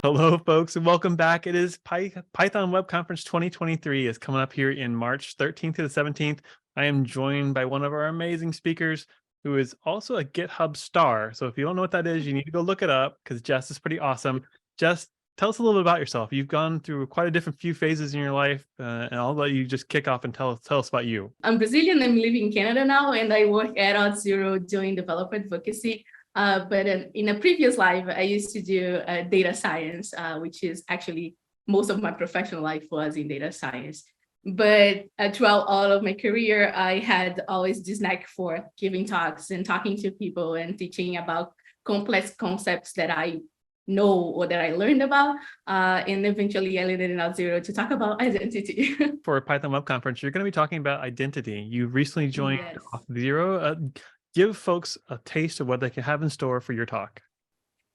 Hello, folks, and welcome back. It is Python Web Conference 2023 is coming up here in March 13th to the 17th. I am joined by one of our amazing speakers who is also a GitHub star. So if you don't know what that is, you need to go look it up because Jess is pretty awesome. Jess, tell us a little bit about yourself. You've gone through quite a different few phases in your life, and I'll let you just kick off and tell us about you. I'm Brazilian. I'm living in Canada now, and I work at Auth0 doing developer advocacy. But in a previous life, I used to do data science, which is actually most of my professional life was in data science. But throughout all of my career, I had always this knack for giving talks and talking to people and teaching about complex concepts that I know or that I learned about. And eventually I landed in Auth0 to talk about identity. For a Python Web Conference, you're going to be talking about identity. You recently joined Yes. Auth0. Give folks a taste of what they can have in store for your talk.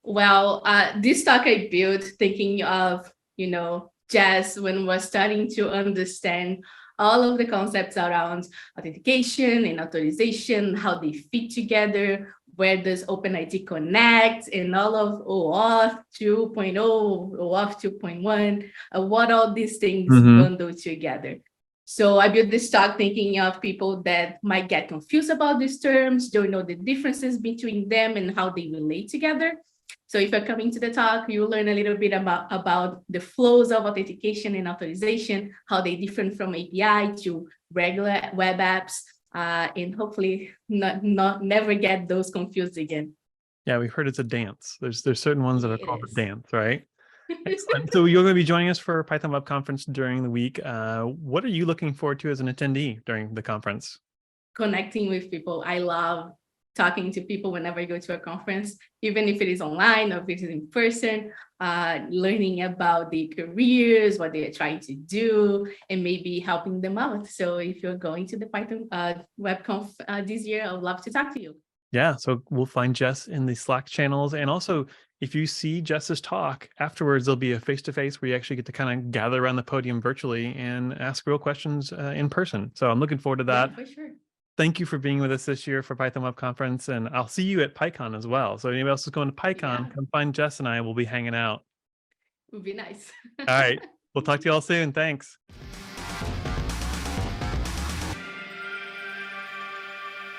Well, this talk I built thinking of, Jess when we're starting to understand all of the concepts around authentication and authorization, how they fit together, where does OpenID connect, and all of OAuth 2.0, OAuth 2.1, what all these things bundle together. So I built this talk thinking of people that might get confused about these terms, don't know the differences between them and how they relate together. So if you're coming to the talk, you'll learn a little bit about the flows of authentication and authorization, how they different from API to regular web apps, and hopefully never get those confused again. Yeah, we've heard it's a dance. There's certain ones that are called a dance, right? Excellent. So you're going to be joining us for Python Web Conference during the week. What are you looking forward to as an attendee during the conference? Connecting with people. I love talking to people whenever I go to a conference, even if it is online or if it is in person, learning about their careers, what they are trying to do, and maybe helping them out. So if you're going to the Python WebConf this year, I would love to talk to you. Yeah, so we'll find Jess in the Slack channels. And also, if you see Jess's talk, afterwards, there'll be a face-to-face where you actually get to kind of gather around the podium virtually and ask real questions in person. So I'm looking forward to that. Yeah, for sure. Thank you for being with us this year for Python Web Conference, and I'll see you at PyCon as well. So anybody else is going to PyCon, come find Jess and I will be hanging out. It would be nice. All right. We'll talk to you all soon. Thanks.